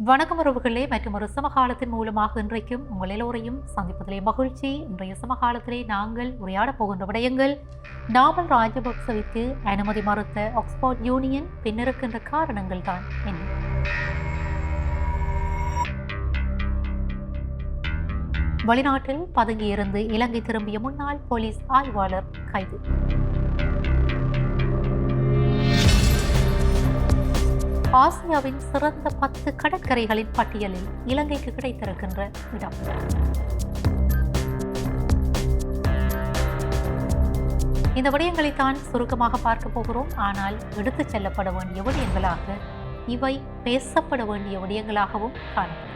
வணக்கம் உறவுகளே, மற்றும் ஒரு சமகாலத்தின் மூலமாக இன்றைக்கும் உங்கள் எல்லோரையும் சந்திப்பதிலே மகிழ்ச்சி. இன்றைய சமகாலத்திலே நாங்கள் உரையாடப் போகின்ற விடயங்கள் நாமல் ராஜபக்சவிற்கு அனுமதி மறுத்த ஆக்ஸ்போர்ட் யூனியன் பின்னிருக்கின்ற காரணங்கள் தான் என்ன? வெளிநாட்டில் பதுங்கியிருந்து இலங்கை திரும்பிய முன்னாள் போலீஸ் ஆய்வாளர் கைது. ஆசியாவின் சிறந்த 10 கடற்கரைகளின் பட்டியலில் இலங்கைக்கு கிடைத்திருக்கின்ற இடம். இந்த விடயங்களைத்தான் சுருக்கமாக பார்க்க போகிறோம். ஆனால் எடுத்துச் செல்லப்பட வேண்டிய விடயங்களாக இவை பேசப்பட வேண்டிய விடயங்களாகவும் காணப்படும்.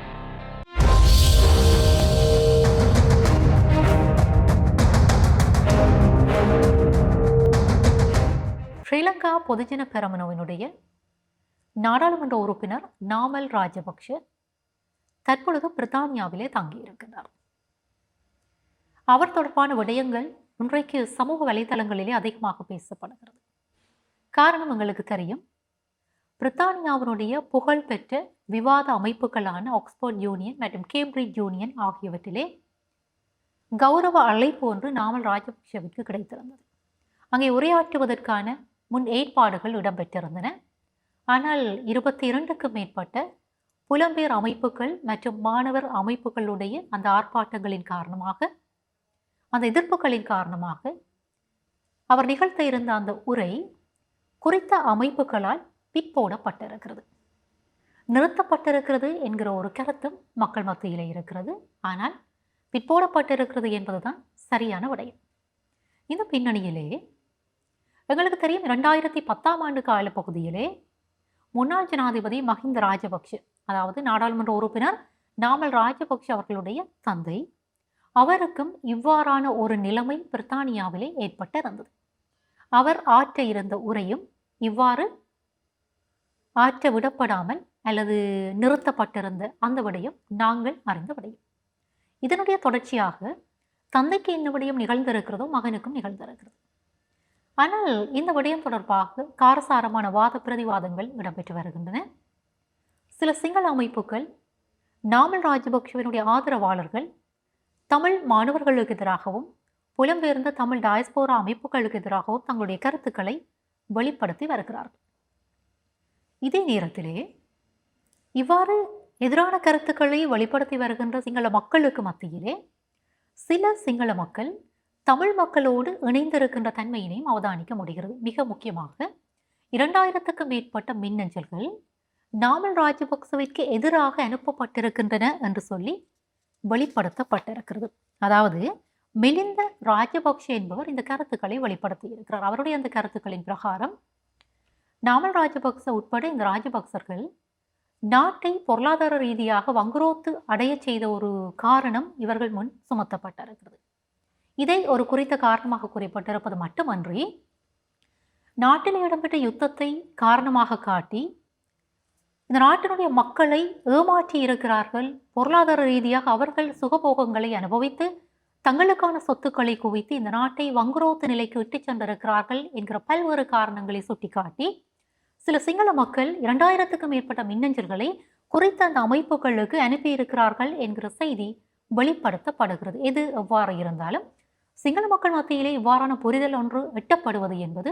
ஸ்ரீலங்கா பொதுஜன பெரமுனவினுடைய நாடாளுமன்ற உறுப்பினர் நாமல் ராஜபக்ஷ தற்பொழுது பிரித்தானியாவிலே தங்கியிருக்கிறார். அவர் தொடர்பான விடயங்கள் இன்றைக்கு சமூக வலைதளங்களிலே அதிகமாக பேசப்படுகிறது. காரணம் எங்களுக்கு தெரியும். பிரித்தானியாவினுடைய புகழ்பெற்ற விவாத அமைப்புகளான ஆக்ஸ்போர்ட் யூனியன் மற்றும் கேம்பிரிட்ஜ் யூனியன் ஆகியவற்றிலே கௌரவ அழைப்பு ஒன்று நாமல் ராஜபக்ஷவிற்கு கிடைத்திருந்தது. அங்கே உரையாற்றுவதற்கான முன் ஏற்பாடுகள் இடம்பெற்றிருந்தன. ஆனால் 22க்கும் மேற்பட்ட புலம்பெயர் அமைப்புகள் மற்றும் மாணவர் அமைப்புகளுடைய அந்த ஆர்ப்பாட்டங்களின் காரணமாக, அந்த எதிர்ப்புகளின் காரணமாக அவர் நிகழ்த்த இருந்த அந்த உரை குறித்த அமைப்புகளால் பிற்போடப்பட்டிருக்கிறது, நிறுத்தப்பட்டிருக்கிறது என்கிற ஒரு கருத்தும் மக்கள் மத்தியிலே இருக்கிறது. ஆனால் பிற்போடப்பட்டிருக்கிறது என்பதுதான் சரியான விடயம். இந்த பின்னணியிலே எங்களுக்கு தெரியும், 2010ஆம் ஆண்டு கால பகுதியிலே முன்னாள் ஜனாதிபதி மஹிந்த ராஜபக்ஷ, அதாவது நாடாளுமன்ற உறுப்பினர் நாமல் ராஜபக்ஷ அவர்களுடைய தந்தை, அவருக்கும் இவ்வாறான ஒரு நிலைமை பிரித்தானியாவிலே ஏற்பட்டிருந்தது. அவர் ஆற்ற இருந்த உரையும் இவ்வாறு ஆற்ற விடப்படாமல் அல்லது நிறுத்தப்பட்டிருந்த அந்த விடயம் நாங்கள் அறிந்த விடயம். இதனுடைய தொடர்ச்சியாக தந்தைக்கு என்ன விடயம் நிகழ்ந்திருக்கிறதோ மகனுக்கும் நிகழ்ந்திருக்கிறது. ஆனால் இந்த விடயம் தொடர்பாக காரசாரமான வாத பிரதிவாதங்கள் இடம்பெற்று வருகின்றன. சில சிங்கள அமைப்புகள் நாமல் ராஜபக்ஷவினுடைய ஆதரவாளர்கள் தமிழ் மாணவர்களுக்கு எதிராகவும் புலம்பெயர்ந்த தமிழ் டயஸ்போரா அமைப்புகளுக்கு எதிராகவும் தங்களுடைய கருத்துக்களை வெளிப்படுத்தி வருகிறார்கள். இதே நேரத்திலே இவ்வாறு எதிரான கருத்துக்களை வெளிப்படுத்தி வருகின்ற சிங்கள மக்களுக்கு மத்தியிலே சில சிங்கள மக்கள் தமிழ் மக்களோடு இணைந்திருக்கின்ற தன்மையினையும் அவதானிக்க முடிகிறது. மிக முக்கியமாக 2000க்கும் மேற்பட்ட மின்னஞ்சல்கள் நாமல் ராஜபக்சவிற்கு எதிராக அனுப்பப்பட்டிருக்கின்றன என்று சொல்லி வெளிப்படுத்தப்பட்டிருக்கிறது. அதாவது மிலிந்த ராஜபக்ஷ என்பவர் இந்த கருத்துக்களை வெளிப்படுத்தி இருக்கிறார். அவருடைய அந்த கருத்துக்களின் பிரகாரம் நாமல் ராஜபக்ச உட்பட இந்த ராஜபக்சர்கள் நாட்டை பொருளாதார ரீதியாக வங்குரோத்து அடைய செய்த ஒரு காரணம் இவர்கள் முன் சுமத்தப்பட்டிருக்கிறது. இதை ஒரு குறித்த காரணமாக குறிப்பிட்டிருப்பது மட்டுமன்றி, நாட்டில் இடம்பெற்ற யுத்தத்தை காரணமாக காட்டி இந்த நாட்டினுடைய மக்களை ஏமாற்றி இருக்கிறார்கள். பொருளாதார ரீதியாக அவர்கள் சுகபோகங்களை அனுபவித்து தங்களுக்கான சொத்துக்களை குவித்து இந்த நாட்டை வங்குரோத்து நிலைக்கு இட்டுச் சென்றிருக்கிறார்கள் என்கிற பல்வேறு காரணங்களை சுட்டிக்காட்டி சில சிங்கள மக்கள் 2000க்கும் மேற்பட்ட மின்னஞ்சல்களை குறித்த அந்த அமைப்புகளுக்கு அனுப்பியிருக்கிறார்கள் என்கிற செய்தி வெளிப்படுத்தப்படுகிறது. எது எவ்வாறு இருந்தாலும் சிங்கள மக்கள் மத்தியிலே இவ்வாறான புரிதல் ஒன்று எட்டப்படுவது என்பது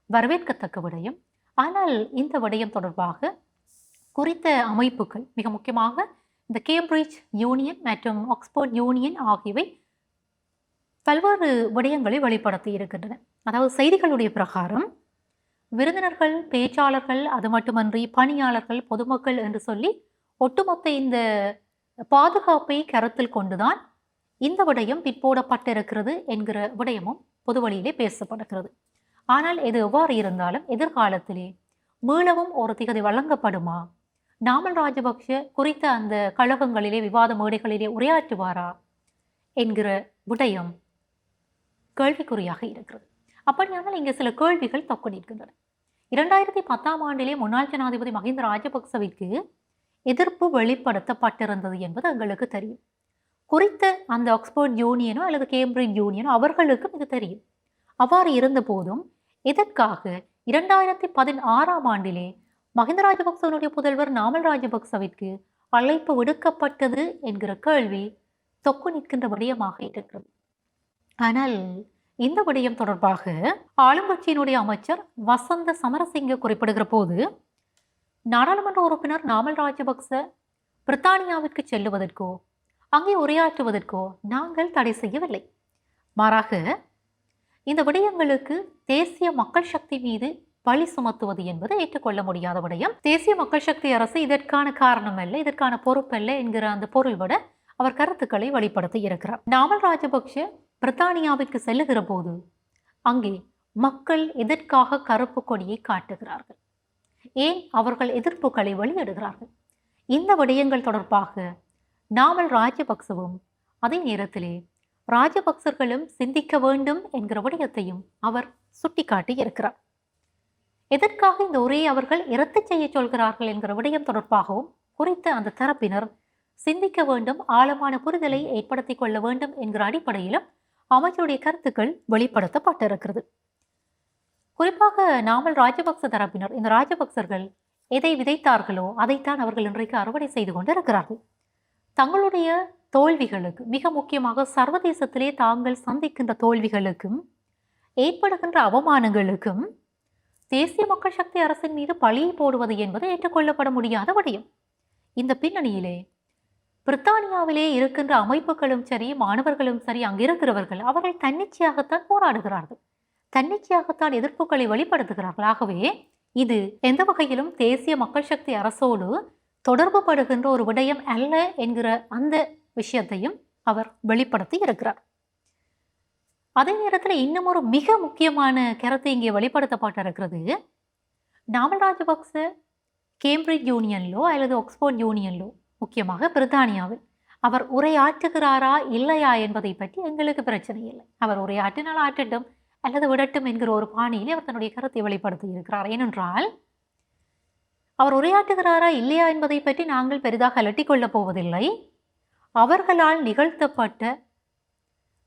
வரவேற்கத்தக்க விடயம். ஆனால் இந்த விடயம் தொடர்பாக குறித்த அமைப்புகள், மிக முக்கியமாக இந்த கேம்பிரிட்ஜ் யூனியன் மற்றும் ஆக்ஸ்போர்ட் யூனியன் ஆகியவை பல்வேறு விடயங்களை வெளிப்படுத்தி இருக்கின்றன. அதாவது செய்திகளுடைய பிரகாரம் விருந்தினர்கள், பேச்சாளர்கள், அது மட்டுமன்றி பணியாளர்கள், பொதுமக்கள் என்று சொல்லி ஒட்டுமொத்த இந்த பாதுகாப்பை கருத்தில் கொண்டுதான் இந்த விடயம் பிற்போடப்பட்டிருக்கிறது என்கிற விடயமும் பொது வழியிலே பேசப்படுகிறது. ஆனால் எது எவ்வாறு இருந்தாலும் எதிர்காலத்திலே மீளவும் ஒரு திகதி வழங்கப்படுமா, நாமல் ராஜபக்ஷ குறித்த அந்த கழகங்களிலே விவாத மேடைகளிலே உரையாற்றுவாரா என்கிற விடயம் கேள்விக்குறியாக இருக்கிறது. அப்படியானால் இங்கே சில கேள்விகள் தொக்கடிக்கின்றன. 2010ஆம் ஆண்டிலே முன்னாள் ஜனாதிபதி மஹிந்த ராஜபக்சவிற்கு எதிர்ப்பு வெளிப்படுத்தப்பட்டிருந்தது என்பது எங்களுக்கு தெரியும். குறித்த அந்த ஆக்ஸ்போர்ட் யூனியனோ அல்லது கேம்பிரிட்ஜ் யூனியனோ அவர்களுக்கும் இது தெரியும். அவ்வாறு இருந்த போதும் எதற்காக 2016ஆம் ஆண்டிலே மஹிந்த ராஜபக்சவனுடைய புதல்வர் நாமல் ராஜபக்சவிற்கு அழைப்பு விடுக்கப்பட்டது என்கிற கேள்வி தொக்கு நிற்கின்ற விடயமாக இருக்கிறது. ஆனால் இந்த விடயம் தொடர்பாக ஆளுங்கட்சியினுடைய அமைச்சர் வசந்த சமரசிங்க குறிப்பிடுகிற போது, நாடாளுமன்ற உறுப்பினர் நாமல் ராஜபக்ச பிரித்தானியாவிற்கு செல்லுவதற்கோ அங்கே உரையாற்றுவதற்கோ நாங்கள் தடை செய்யவில்லை. மாறாக இந்த விடயங்களுக்கு தேசிய மக்கள் சக்தி மீது பழி சுமத்துவது என்பது ஏற்றுக்கொள்ள முடியாத விடயம். தேசிய மக்கள் சக்தி அரசு இதற்கான காரணம் அல்ல, இதற்கான பொறுப்பல்ல என்கிற அந்த பொருள் விட அவர் கருத்துக்களை வெளிப்படுத்தி இருக்கிறார். நாமல் ராஜபக்ஷ பிரித்தானியாவிற்கு செல்லுகிற போது அங்கே மக்கள் எதற்காக கருப்பு கொடியை காட்டுகிறார்கள், ஏன் அவர்கள் எதிர்ப்புகளை வெளியிடுகிறார்கள், இந்த விடயங்கள் தொடர்பாக நாமல் ராஜபக்சவும் அதே நேரத்திலே ராஜபக்சர்களும் சிந்திக்க வேண்டும் என்கிற விடயத்தையும் அவர் சுட்டிக்காட்டி இருக்கிறார். எதற்காக இந்த உரையை அவர்கள் இரத்து செய்ய சொல்கிறார்கள் என்கிற விடயம் தொடர்பாகவும் குறித்த அந்த தரப்பினர் சிந்திக்க வேண்டும், ஆழமான புரிதலை ஏற்படுத்திக் கொள்ள வேண்டும் என்கிற அடிப்படையிலும் அமைச்சருடைய கருத்துக்கள் வெளிப்படுத்தப்பட்டிருக்கிறது. குறிப்பாக நாமல் ராஜபக்ச தரப்பினர், இந்த ராஜபக்சர்கள் எதை விதைத்தார்களோ அதைத்தான் அவர்கள் இன்றைக்கு அறுவடை செய்து கொண்டு இருக்கிறார்கள். தங்களுடைய தோல்விகளுக்கு, மிக முக்கியமாக சர்வதேசத்திலே தாங்கள் சந்திக்கின்ற தோல்விகளுக்கும் ஏற்படுகின்ற அவமானங்களுக்கும் தேசிய மக்கள் சக்தி அரசின் மீது பழியை போடுவது என்பது ஏற்றுக்கொள்ளப்பட முடியாத விடயம். இந்த பின்னணியிலே பிரித்தானியாவிலே இருக்கின்ற அமைப்புகளும் சரி, மாணவர்களும் சரி, அங்கிருக்கிறவர்கள் அவர்கள் தன்னிச்சையாகத்தான் போராடுகிறார்கள், தன்னிச்சையாகத்தான் எதிர்ப்புகளை வெளிப்படுத்துகிறார்கள். ஆகவே இது எந்த வகையிலும் தேசிய மக்கள் சக்தி அரசோடு தொடர்பு படுகின்ற ஒரு விடயம் அல்ல என்கிற அந்த விஷயத்தையும் அவர் வெளிப்படுத்தி இருக்கிறார். அதே நேரத்தில் இன்னும் ஒரு மிக முக்கியமான கருத்து இங்கே வெளிப்படுத்தப்பட்டிருக்கிறது. நாமல் ராஜபக்ச கேம்பிரிட்ஜ் யூனியன்லோ அல்லது ஆக்ஸ்போர்ட் யூனியன்லோ, முக்கியமாக பிரித்தானியாவில் அவர் உரையாற்றுகிறாரா இல்லையா என்பதை பற்றி எங்களுக்கு பிரச்சனை இல்லை. அவர் உரையாற்றினால் ஆற்றட்டும் அல்லது விடட்டும் என்கிற ஒரு பாணியிலே அவர் தன்னுடைய கருத்தை வெளிப்படுத்தி இருக்கிறார். ஏனென்றால் அவர் உரையாற்றுகிறாரா இல்லையா என்பதை பற்றி நாங்கள் பெரிதாக அலட்டிக் கொள்ளப் போவதில்லை. அவர்களால் நிகழ்த்தப்பட்ட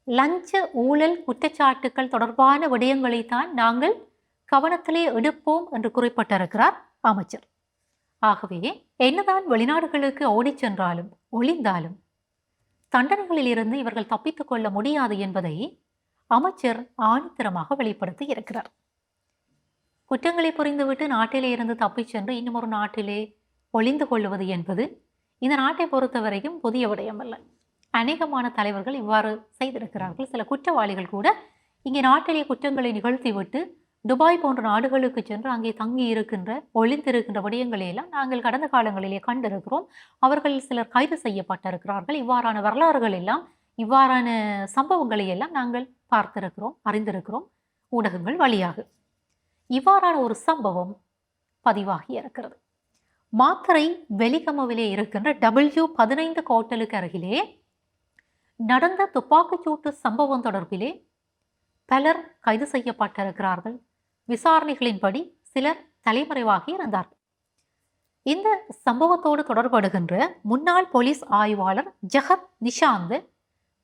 லஞ்ச ஊழல் குற்றச்சாட்டுக்கள் தொடர்பான விடயங்களைத்தான் நாங்கள் கவனத்திலே எடுப்போம் என்று குறிப்பிட்டிருக்கிறார் அமைச்சர். ஆகவே என்னதான் வெளிநாடுகளுக்கு ஓடிச் சென்றாலும் ஒளிந்தாலும் தண்டனைகளில் இருந்து இவர்கள் தப்பித்துக் கொள்ள முடியாது என்பதை அமைச்சர் ஆணித்தரமாக வெளிப்படுத்தி இருக்கிறார். குற்றங்களை புரிந்துவிட்டு நாட்டிலே இருந்து தப்பிச் சென்று இன்னும் ஒரு நாட்டிலே ஒளிந்து கொள்வது என்பது இந்த நாட்டை பொறுத்தவரைக்கும் புதிய விடயம் அல்ல. அநேகமான தலைவர்கள் இவ்வாறு செய்திருக்கிறார்கள். சில குற்றவாளிகள் கூட இங்கே நாட்டிலே குற்றங்களை நிகழ்த்திவிட்டு துபாய் போன்ற நாடுகளுக்கு சென்று அங்கே தங்கி இருக்கின்ற ஒளிந்திருக்கின்ற விடயங்களையெல்லாம் நாங்கள் கடந்த காலங்களிலே கண்டிருக்கிறோம். அவர்கள் சிலர் கைது செய்யப்பட்டிருக்கிறார்கள். இவ்வாறான வரலாறுகள் எல்லாம், இவ்வாறான சம்பவங்களை எல்லாம் நாங்கள் பார்த்திருக்கிறோம், அறிந்திருக்கிறோம் ஊடகங்கள் வழியாக. இவ்வாறான ஒரு சம்பவம் பதிவாகி இருக்கிறது. மாத்தறை வெலிகமவிலே இருக்கின்ற W15 ஹோட்டலுக்கு அருகிலே நடந்த துப்பாக்கிச்சூட்டு சம்பவம் தொடர்பிலே பலர் கைது செய்யப்பட்டிருக்கிறார்கள். விசாரணைகளின்படி சிலர் தலைமறைவாகி இருந்தார்கள். இந்த சம்பவத்தோடு தொடர்படுகின்ற முன்னாள் போலீஸ் ஆய்வாளர் ஜஹத் நிஷாந்த்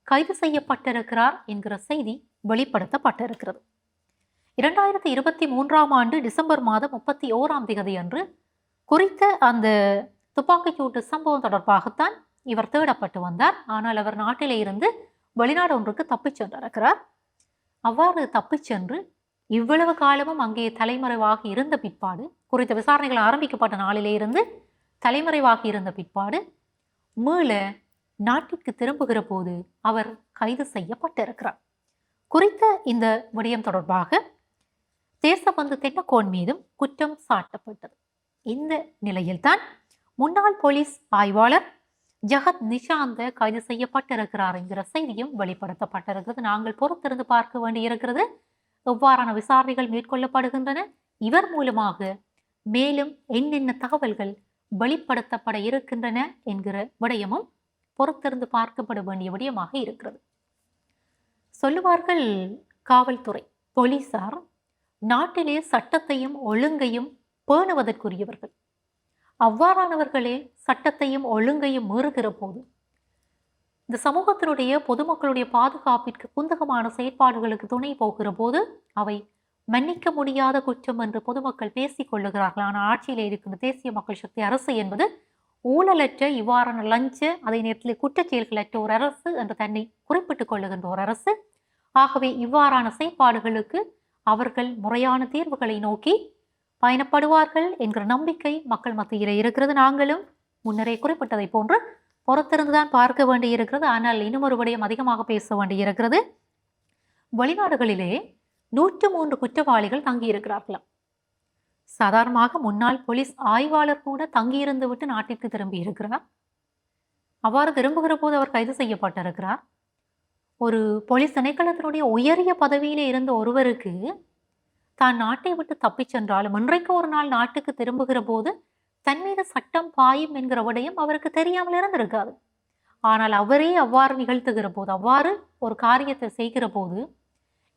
கைது செய்யப்பட்டிருக்கிறார் என்கிற செய்தி வெளிப்படுத்தப்பட்டிருக்கிறது. 2023ஆம் ஆண்டு டிசம்பர் மாதம் 31ஆம் தேதி அன்று குறித்த அந்த துப்பாக்கிச்சூட்டு சம்பவம் தொடர்பாகத்தான் இவர் தேடப்பட்டு வந்தார். ஆனால் அவர் நாட்டிலே இருந்து வெளிநாடு ஒன்றுக்கு தப்பிச் சென்றிருக்கிறார். அவ்வாறு தப்பிச் சென்று இவ்வளவு காலமும் அங்கே தலைமறைவாக இருந்த பிற்பாடு, குறித்த விசாரணைகள் ஆரம்பிக்கப்பட்ட நாளிலே இருந்து தலைமறைவாக இருந்த பிற்பாடு மீள நாட்டிற்கு திரும்புகிற போது அவர் கைது செய்யப்பட்டிருக்கிறார். குறித்த இந்த விடயம் தொடர்பாக தேசபந்து தென்னக்கோன் மீதும் குற்றம் சாட்டப்பட்டது. இந்த நிலையில்தான் முன்னாள் போலீஸ் ஆய்வாளர் ஜஹத் நிஷாந்த கைது செய்யப்பட்டிருக்கிறார் என்கிற செய்தியும் வெளிப்படுத்தப்பட்டிருக்கிறது. நாங்கள் பொறுத்திருந்து பார்க்க வேண்டியிருக்கிறது. எவ்வாறான விசாரணைகள் மேற்கொள்ளப்படுகின்றன, இவர் மூலமாக மேலும் என்னென்ன தகவல்கள் வெளிப்படுத்தப்பட இருக்கின்றன என்கிற விடயமும் பொறுத்திருந்து பார்க்கப்பட வேண்டிய விடயமாக இருக்கிறது. சொல்லுவார்கள் காவல்துறை, போலீசார் நாட்டிலே சட்டத்தையும் ஒழுங்கையும் பேணுவதற்குரியவர்கள். அவ்வாறானவர்களே சட்டத்தையும் ஒழுங்கையும் மீறுகிற போது இந்த சமூகத்தினுடைய பொதுமக்களுடைய பாதுகாப்பிற்கு குந்தகமான செயற்பாடுகளுக்கு துணை போகிற போது அவை மன்னிக்க முடியாத குற்றம் என்று பொதுமக்கள் பேசிக் கொள்ளுகிறார்கள். ஆனால் ஆட்சியிலே இருக்கின்ற தேசிய மக்கள் சக்தி அரசு என்பது ஊழலற்ற இவ்வாறான லஞ்ச அதே நேரத்தில் குற்றச்செயல்களற்ற ஒரு அரசு என்று தன்னை குறிப்பிட்டுக் கொள்ளுகின்ற ஒரு அரசு. ஆகவே இவ்வாறான செயற்பாடுகளுக்கு அவர்கள் முறையான தீர்வுகளை நோக்கி பயணப்படுவார்கள் என்கிற நம்பிக்கை மக்கள் மத்தியிலே இருக்கிறது. நாங்களும் முன்னரே குறிப்பிட்டதை போன்று பொறுத்திருந்துதான் பார்க்க வேண்டியிருக்கிறது. ஆனால் இன்னும் ஒரு விடயம் அதிகமாக பேச வேண்டியிருக்கிறது. வெளிநாடுகளிலே 103 குற்றவாளிகள் தங்கியிருக்கிறார்களாம். சாதாரணமாக முன்னாள் போலீஸ் ஆய்வாளர் கூட தங்கியிருந்து விட்டு நாட்டிற்கு திரும்பி இருக்கிறார். அவ்வாறு திரும்புகிற போது அவர் கைது செய்யப்பட்டிருக்கிறார். ஒரு போலீஸ் திணைக்களத்தினுடைய உயரிய பதவியிலே இருந்த ஒருவருக்கு தான் நாட்டை விட்டு தப்பிச் சென்றாலும் இன்றைக்கு ஒரு நாள் நாட்டுக்கு திரும்புகிற போது தன் மீது சட்டம் பாயும் என்கிற விடயம் அவருக்கு தெரியாமல் இருந்திருக்காது. ஆனால் அவரே அவ்வாறு நிகழ்த்துகிற போது, அவ்வாறு ஒரு காரியத்தை செய்கிற போது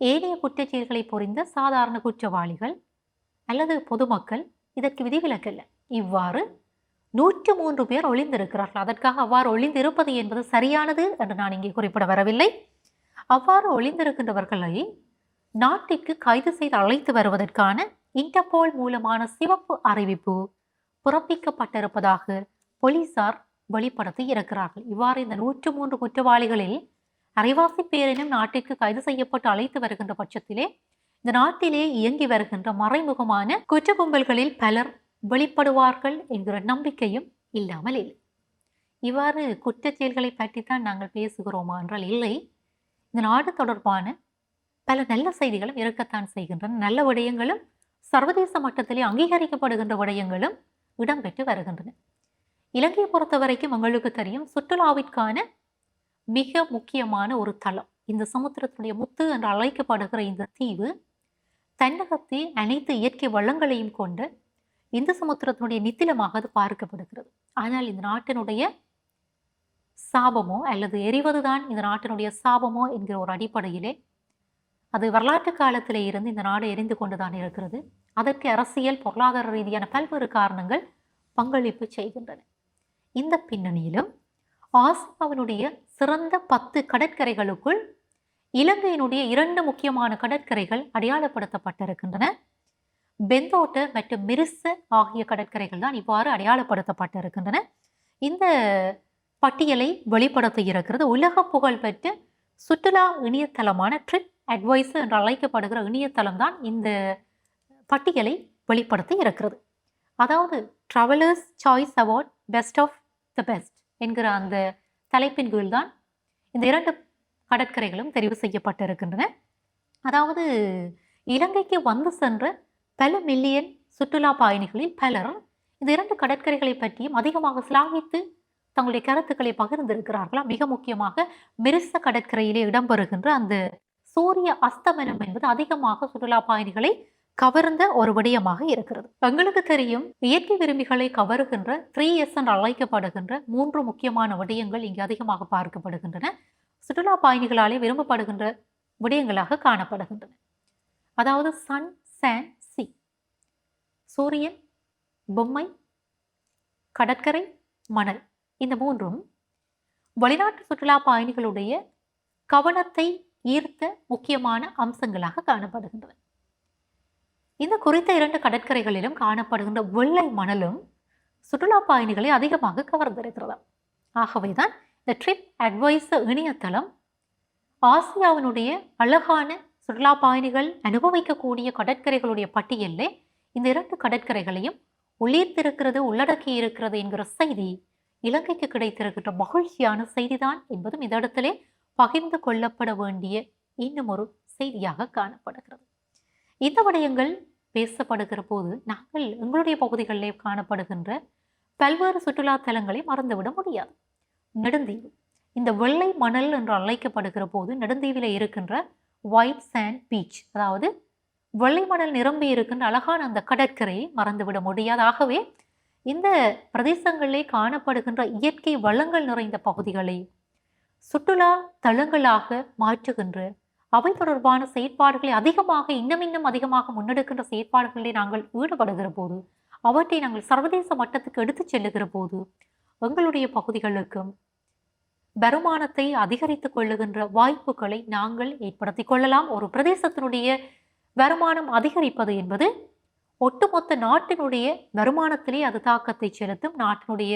ஏனைய குற்றச்செயல்களை புரிந்த சாதாரண குற்றவாளிகள் அல்லது பொதுமக்கள் இதற்கு விதிவிலக்கல்ல. இவ்வாறு 103 பேர் ஒளிந்திருக்கிறார்கள். அதற்காக அவ்வாறு ஒளிந்திருப்பது என்பது சரியானது என்று நான் இங்கே குறிப்பிட வரவில்லை. அவ்வாறு ஒளிந்திருக்கின்றவர்களை நாட்டிற்கு கைது செய்து அழைத்து வருவதற்கான இன்டர்போல் மூலமான சிவப்பு அறிவிப்பு பிறப்பிக்கப்பட்டிருப்பதாக போலீசார் வெளிப்படுத்தி இருக்கிறார்கள். இவ்வாறு இந்த 103 குற்றவாளிகளில் அரைவாசி பேரினும் நாட்டிற்கு கைது செய்யப்பட்டு அழைத்து வருகின்ற பட்சத்திலே இந்த நாட்டிலே இயங்கி வருகின்ற மறைமுகமான குற்ற கும்பல்களில் பலர் வெளிப்படுவார்கள் என்கிற நம்பிக்கையும் இல்லாமல் இல்லை. இவ்வாறு குற்றச் செயல்களை பற்றித்தான் நாங்கள் பேசுகிறோமா என்றால் இல்லை. இந்த நாடு தொடர்பான பல நல்ல செய்திகளும் இருக்கத்தான் செய்கின்றன. நல்ல விடயங்களும் சர்வதேச மட்டத்திலே அங்கீகரிக்கப்படுகின்ற விடயங்களும் இடம்பெற்று வருகின்றன. இலங்கையை பொறுத்த வரைக்கும் உங்களுக்கு தெரியும், சுற்றுலாவிற்கான மிக முக்கியமான ஒரு தளம். இந்த சமுத்திரத்துடைய முத்து என்று அழைக்கப்படுகிற இந்த தீவு தன்னகத்தே அனைத்து இயற்கை வளங்களையும் கொண்டு இந்த சமுத்திரத்தினுடைய நித்திலமாக அது பார்க்கப்படுகிறது. ஆனால் இந்த நாட்டினுடைய சாபமோ அல்லது எரிவதுதான் இந்த நாட்டினுடைய சாபமோ என்கிற ஒரு அடிப்படையிலே அது வரலாற்று காலத்திலே இருந்து இந்த நாடு எரிந்து கொண்டுதான் இருக்கிறது. அதற்கு அரசியல் பொருளாதார ரீதியான பல்வேறு காரணங்கள் பங்களிப்பு செய்கின்றன. இந்த பின்னணியிலும் ஆசியாவினுடைய சிறந்த 10 கடற்கரைகளுக்குள் இலங்கையினுடைய 2 முக்கியமான கடற்கரைகள் அடையாளப்படுத்தப்பட்டிருக்கின்றன. பெந்தோட்ட மற்றும் மிரிச ஆகிய கடற்கரைகள் தான் இவ்வாறு அடையாளப்படுத்தப்பட்டிருக்கின்றன. இந்த பட்டியலை வெளிப்படுத்தி இருக்கிறது உலக புகழ் பெற்ற சுற்றுலா இணையதளமான ட்ரிப் அட்வைசர் என்று அழைக்கப்படுகிற இணையதளம் தான் இந்த பட்டியலை வெளிப்படுத்தி இருக்கிறது. அதாவது travellers choice award best of the best என்கிற அந்த தலைப்பின் கீழ் தான் இந்த 2 கடற்கரைகளும் தெரிவு செய்யப்பட்டிருக்கின்றன. அதாவது இலங்கைக்கு வந்து சென்ற பல மில்லியன் சுற்றுலா பயணிகளில் பலர் இந்த 2 கடற்கரைகளை பற்றியும் அதிகமாக சிலாகித்து தங்களுடைய கருத்துக்களை பகிர்ந்திருக்கிறார்களா. மிக முக்கியமாக மிரிச கடற்கரையிலே இடம்பெறுகின்ற அந்த சூரிய அஸ்தமனம் என்பது அதிகமாக சுற்றுலா பயணிகளை கவர்ந்த ஒரு விடயமாக இருக்கிறது. எங்களுக்கு தெரியும், இயற்கை விரும்பிகளை கவருகின்ற 3S என்று அழைக்கப்படுகின்ற 3 முக்கியமான விடயங்கள் இங்கு அதிகமாக பார்க்கப்படுகின்றன. சுற்றுலா பயணிகளாலே விரும்பப்படுகின்ற விடயங்களாக காணப்படுகின்றன. அதாவது சன், சாண்ட், சி. சூரியன், பொம்மை, கடற்கரை, மணல். இந்த 3ம் வெளிநாட்டு சுற்றுலா பயணிகளுடைய கவனத்தை ஈர்த்த முக்கியமான அம்சங்களாக காணப்படுகின்றன. இந்த குறித்த 2 கடற்கரைகளிலும் காணப்படுகின்ற வெள்ளை மணலும் சுற்றுலா பயணிகளை அதிகமாக கவர்ந்திருக்கிறது. ஆகவேதான் இந்த ட்ரிப் அட்வைசர் இணையதளம் ஆசியாவினுடைய அழகான சுற்றுலா பயணிகள் அனுபவிக்கக்கூடிய கடற்கரைகளுடைய பட்டியலில் இந்த 2 கடற்கரைகளையும் உள்ளீர்த்திருக்கிறது, உள்ளடக்கி இருக்கிறது என்கிற செய்தி இலங்கைக்கு கிடைத்திருக்கின்ற மகிழ்ச்சியான செய்திதான் என்பதும் இந்த இடத்திலே பகிர்ந்து கொள்ளப்பட வேண்டிய இன்னும் ஒரு செய்தியாக காணப்படுகிறது. இந்த விடயங்கள் பேசப்படுகிற போது நாங்கள் எங்களுடைய பகுதிகளிலே காணப்படுகின்ற பல்வேறு சுற்றுலா தலங்களை மறந்துவிட முடியாது. நெடுந்தீவு, இந்த வெள்ளை மணல் என்று அழைக்கப்படுகிற போது நெடுந்தீவில் இருக்கின்ற ஒயிட் சாண்ட் பீச், அதாவது வெள்ளை மணல் நிரம்பி இருக்கின்ற அழகான அந்த கடற்கரையை மறந்துவிட முடியாது. ஆகவே இந்த பிரதேசங்களிலே காணப்படுகின்ற இயற்கை வளங்கள் நிறைந்த பகுதிகளை சுற்றுலா தளங்களாக மாற்றுகின்ற அவை தொடர்பான செயற்பாடுகளை அதிகமாக இன்னும் அதிகமாக முன்னெடுக்கின்ற செயற்பாடுகளிலே நாங்கள் ஈடுபடுகிற போது, அவற்றை நாங்கள் சர்வதேச மட்டத்துக்கு எடுத்துச் செல்லுகிற போது எங்களுடைய பகுதிகளுக்கும் வருமானத்தை அதிகரித்துக் கொள்ளுகின்ற வாய்ப்புகளை நாங்கள் ஏற்படுத்திக் கொள்ளலாம். ஒரு பிரதேசத்தினுடைய வருமானம் அதிகரிப்பது என்பது ஒட்டுமொத்த நாட்டினுடைய வருமானத்திலே அது தாக்கத்தை செலுத்தும். நாட்டினுடைய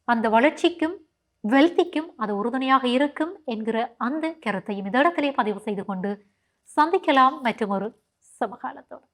அந்த வளர்ச்சிக்கும் வெல்த்திக்கும் அது உறுதுணையாக இருக்கும் என்கிற அந்த கருத்தையும் இந்த இடத்திலே பதிவு செய்து கொண்டு சந்திக்கலாம் மற்றும் ஒரு சமகாலத்தோடு.